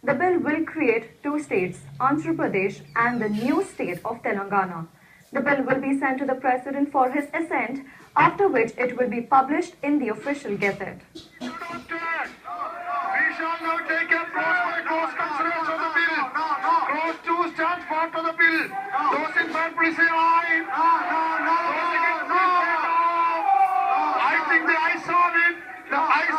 The bill will create two states, Andhra Pradesh and the new state of Telangana. The bill will be sent to the President for his assent, after which it will be published in the official gazette. We shall now take a close by close consideration of the bill. Clause 2 stands for to the bill. Those in favor please say aye. Those against please say no. I think the ayes have it. The ayes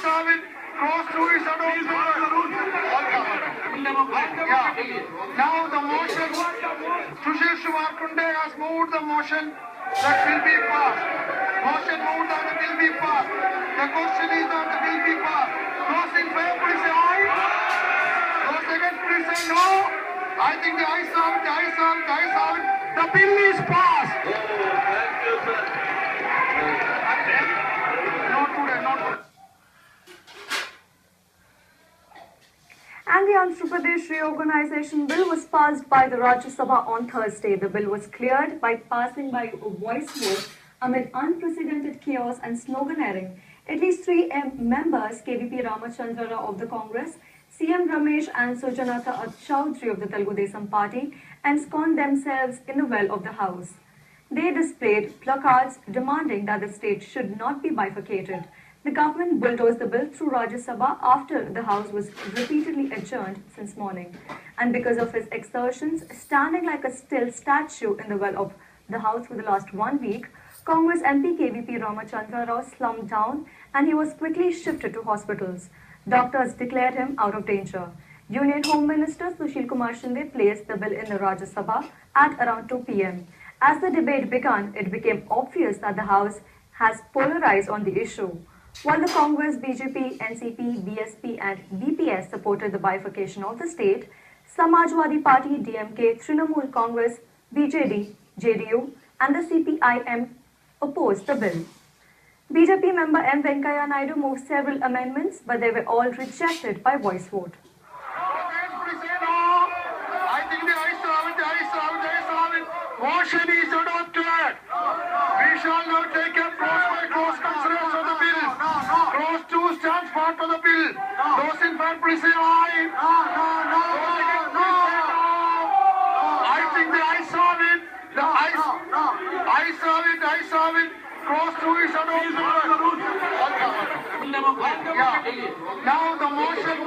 have it. Clause 2 is adopted. Now the motion, Sushil Shivakunde has moved the motion that will be passed. Motion moved that the bill be passed. The question is that the bill be passed. Those in favor please say aye. Those against please say no. I think the ayes have it. The bill is passed. Thank you, sir. Not today. And the Andhra Pradesh Reorganization Bill was passed by the Rajya Sabha on Thursday. The bill was cleared by passing by a voice vote amid unprecedented chaos and sloganeering. At least three members, KVP Ramachandra Rao of the Congress, CM Ramesh and Sujanata Chowdhury of the Telugu Desam Party, ensconced themselves in the well of the House. They displayed placards demanding that the state should not be bifurcated. The government bulldozed the bill through Rajya Sabha after the House was repeatedly adjourned since morning. And because of his exertions, standing like a still statue in the well of the House for the last 1 week, Congress MP KVP Ramachandra Rao slumped down and he was quickly shifted to hospitals. Doctors declared him out of danger. Union Home Minister Sushil Kumar Shinde placed the bill in the Rajya Sabha at around 2 p.m. As the debate began, it became obvious that the House has polarized on the issue. While the Congress, BJP, NCP, BSP and BPS supported the bifurcation of the state, Samajwadi Party, DMK, Trinamool Congress, BJD, JDU and the CPIM opposed the bill. BJP member M. Venkaiah Naidu moved several amendments, but they were all rejected by voice vote. I think the ayes have it. Motion is adopted. We shall now take a close by close consideration of the bill. Clause 2 stands for to the bill. Those in favor please say aye. Those against please say no. I think the ayes have it. The ayes have it. Clause 2 is adopted. Now the motion,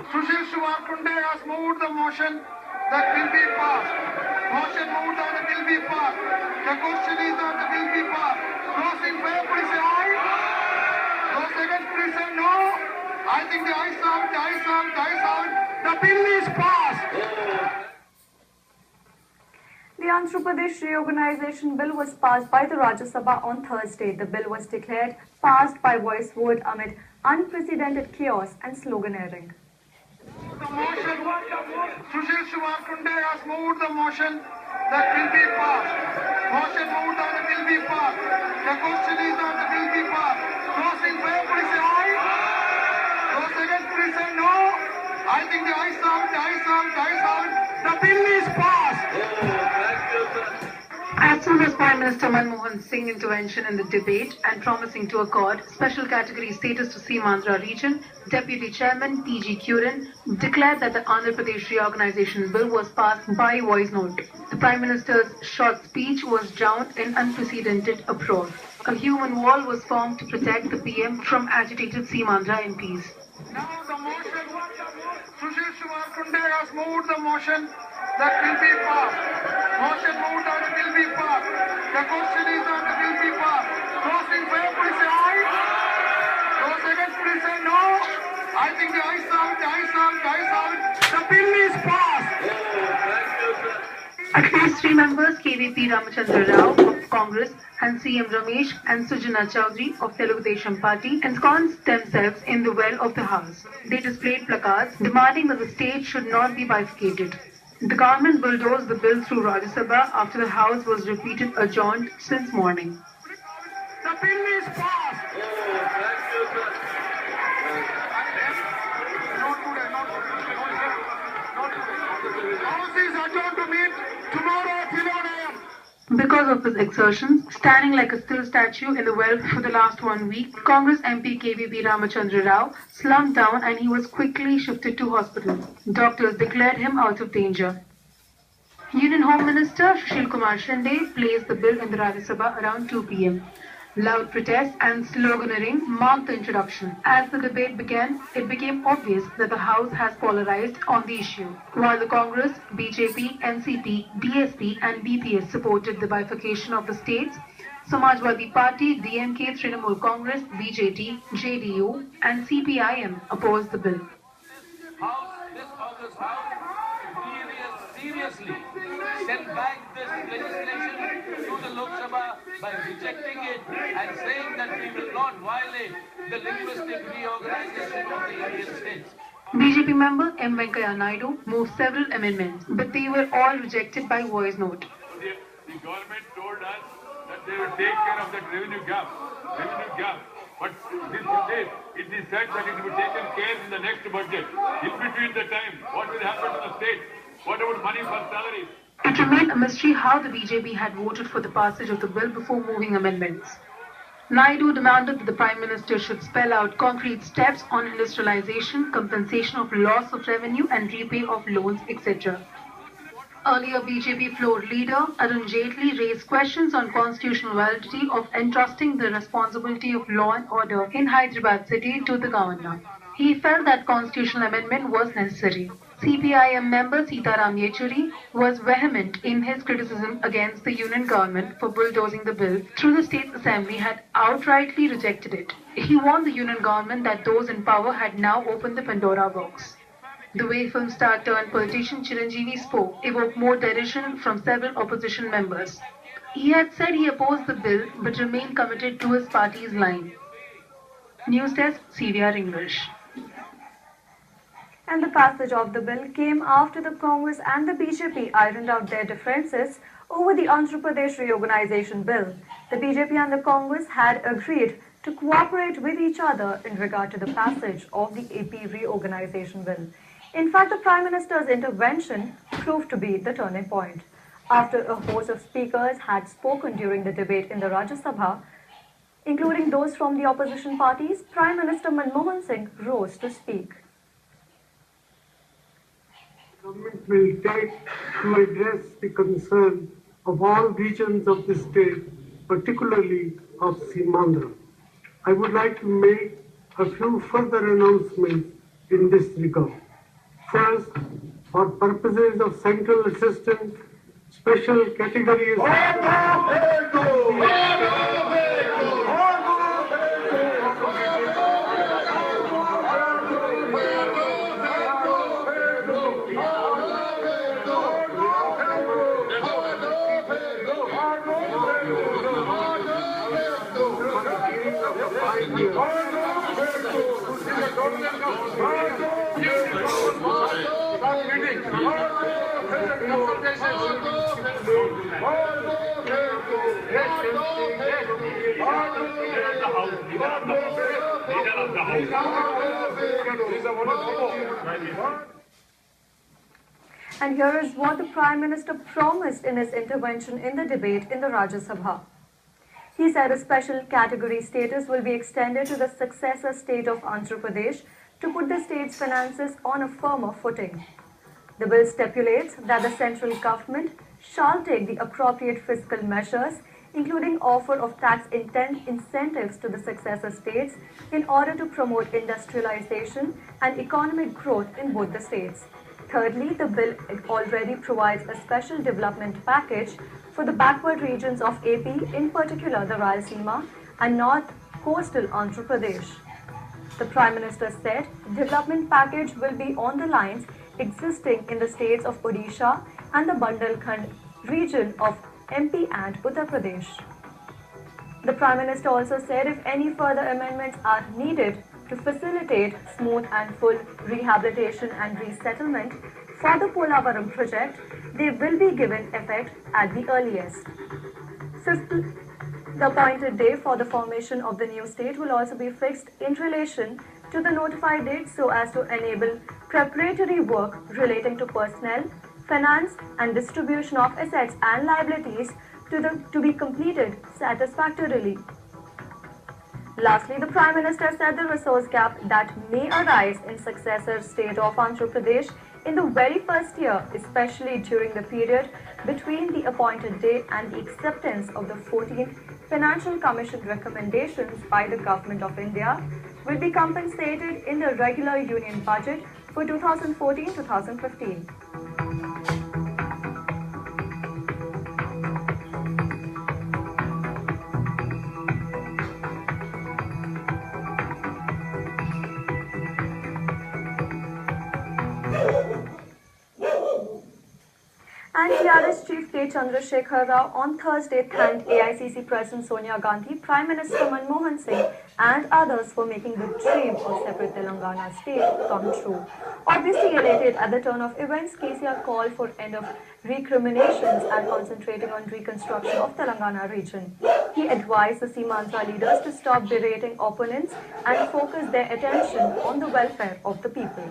Sushil Shivakunde has moved the motion that will be passed. Motion moved that the bill be passed. The question is that the bill be passed. Those in favor please say aye. Those against please say no. I think the ayes have it. The bill is passed. The Andhra Pradesh Reorganization Bill was passed by the Rajya Sabha on Thursday. The bill was declared passed by voice vote amid unprecedented chaos and sloganeering. The motion, Sushil Shivakunde has moved the motion that will be passed. Motion moved that the bill be passed. The question is that the bill be passed. Those in favor please say aye. Those against please say no. I think the ayes have it. The bill is passed. As soon as Prime Minister Manmohan Singh intervention in the debate and promising to accord special category status to Seemandhra region, Deputy Chairman P.G. Kurin declared that the Andhra Pradesh Reorganization Bill was passed by voice note. The Prime Minister's short speech was drowned in unprecedented uproar. A human wall was formed to protect the PM from agitated Seemandhra MPs. Now the motion, Sushil Shivakunde has moved the motion that will be passed. Motion moved that the bill be passed. The question is that the bill be passed. Those in favor please say aye. Those against please say no. I think the ayes have it. The bill is passed. At least three members, KVP Ramachandra Rao of Congress and CM Ramesh and Sujanata Chowdhury of Telugu Desam Party ensconced themselves in the well of the House. They displayed placards demanding that the state should not be bifurcated. The government bulldozed the bill through Rajya Sabha after the House was repeatedly adjourned since morning. The bill is passed. House is adjourned to meet tomorrow at 11 a.m. Because of his exertions, standing like a still statue in the well for the last 1 week, Congress MP KVP Ramachandra Rao slumped down and he was quickly shifted to hospital. Doctors declared him out of danger. Union Home Minister Sushil Kumar Shinde placed the bill in the Rajya Sabha around 2 p.m. Loud protests and sloganeering marked the introduction. As the debate began, it became obvious that the House has polarized on the issue. While the Congress, BJP, NCP, BSP and BPS supported the bifurcation of the states, Samajwadi Party, DMK, Trinamool Congress, BJT, JDU and CPIM opposed the bill. This Congress House seriously sent back this legislation to the Lok Sabha by rejecting it and saying that we will not violate the linguistic reorganization of the Indian states. BJP member M. Venkaiah Naidu moved several amendments, but they were all rejected by voice note. The government told us that they will take care of that revenue gap. But it is said that it will be taken care in the next budget. In between the time, what will happen to the state? What about money for salaries? It remained a mystery how the BJP had voted for the passage of the bill before moving amendments. Naidu demanded that the Prime Minister should spell out concrete steps on industrialization, compensation of loss of revenue and repay of loans, etc. Earlier, BJP floor leader Arun Jaitley raised questions on constitutional validity of entrusting the responsibility of law and order in Hyderabad city to the governor. He felt that constitutional amendment was necessary. CPIM member Sitaram Yechuri was vehement in his criticism against the union government for bulldozing the bill through the state assembly had outrightly rejected it. He warned the union government that those in power had now opened the Pandora box. The way film star turned politician Chiranjeevi spoke evoked more derision from several opposition members. He had said he opposed the bill but remained committed to his party's line. News Desk, CVR English. And the passage of the bill came after the Congress and the BJP ironed out their differences over the Andhra Pradesh reorganization bill. The BJP and the Congress had agreed to cooperate with each other in regard to the passage of the AP reorganization bill. In fact, the Prime Minister's intervention proved to be the turning point. After a host of speakers had spoken during the debate in the Rajya Sabha, including those from the opposition parties, Prime Minister Manmohan Singh rose to speak. Government will take to address the concern of all regions of the state, particularly of Simandra. I would like to make a few further announcements in this regard. First, for purposes of central assistance, special categories And here is what the Prime Minister promised in his intervention in the debate in the Rajya Sabha. He said a special category status will be extended to the successor state of Andhra Pradesh to put the state's finances on a firmer footing. The bill stipulates that the central government shall take the appropriate fiscal measures, including offer of tax incentives to the successor states in order to promote industrialization and economic growth in both the states. Thirdly, the bill already provides a special development package for the backward regions of AP, in particular the Rayalaseema and North Coastal Andhra Pradesh. The Prime Minister said development package will be on the lines existing in the states of Odisha and the Bundelkhand region of MP and Uttar Pradesh. The Prime Minister also said if any further amendments are needed to facilitate smooth and full rehabilitation and resettlement for the Polavaram project, they will be given effect at the earliest. Fifthly, the appointed day for the formation of the new state will also be fixed in relation to the notified date so as to enable preparatory work relating to personnel, finance and distribution of assets and liabilities to be completed satisfactorily. Lastly, the Prime Minister said the resource gap that may arise in successor state of Andhra Pradesh in the very first year, especially during the period between the appointed date and the acceptance of the 14th Financial Commission recommendations by the Government of India, will be compensated in the regular union budget for 2014-2015. And TRS Chief K. Chandrasekhar Rao on Thursday thanked AICC President Sonia Gandhi, Prime Minister Manmohan Singh and others for making the dream of separate Telangana state come true. Obviously elated at the turn of events, KCR called for end of recriminations and concentrating on reconstruction of Telangana region. He advised the Seemandhra leaders to stop berating opponents and focus their attention on the welfare of the people.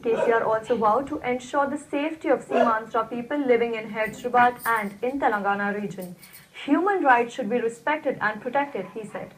KCR also vowed to ensure the safety of Seemandhra people living in Hyderabad and in Telangana region. Human rights should be respected and protected, he said.